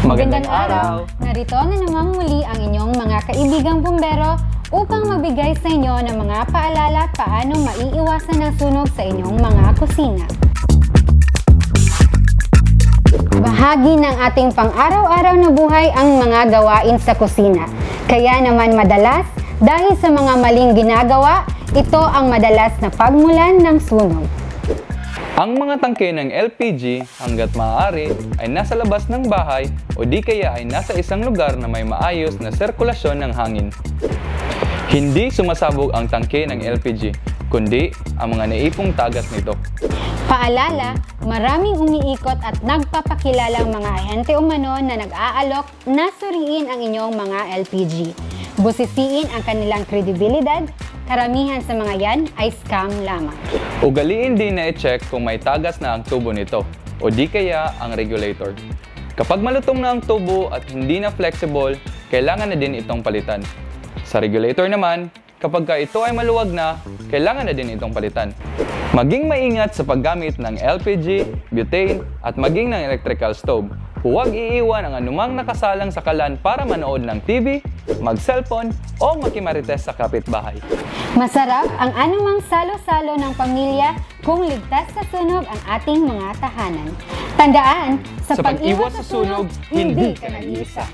Magandang araw! Narito na naman muli ang inyong mga kaibigang bumbero upang magbigay sa inyo ng mga paalala paano maiiwasan ang sunog sa inyong mga kusina. Bahagi ng ating pang-araw-araw na buhay ang mga gawain sa kusina. Kaya naman madalas, dahil sa mga maling ginagawa, ito ang madalas na pagmulan ng sunog. Ang mga tangke ng LPG hanggat maaari ay nasa labas ng bahay o di kaya ay nasa isang lugar na may maayos na sirkulasyon ng hangin. Hindi sumasabog ang tangke ng LPG, kundi ang mga naipong tagas nito. Paalala, maraming umiikot at nagpapakilalang mga ahente umano na nag-aalok na suriin ang inyong mga LPG. Busisiin ang kanilang kredibilidad. Karamihan sa mga yan ay scam lamang. Ugaliin din na i-check kung may tagas na ang tubo nito o di kaya ang regulator. Kapag malutong na ang tubo at hindi na flexible, kailangan na din itong palitan. Sa regulator naman, kapag ito ay maluwag na, kailangan na din itong palitan. Maging maingat sa paggamit ng LPG, butane at maging ng electrical stove. Huwag iiwan ang anumang nakasalang sa kalan para manood ng TV, mag-cellphone o makimarites sa kapitbahay. Masarap ang anumang salo-salo ng pamilya kung ligtas sa sunog ang ating mga tahanan. Tandaan, sa pag-iwas sa sunog, hindi ka nag-iisa.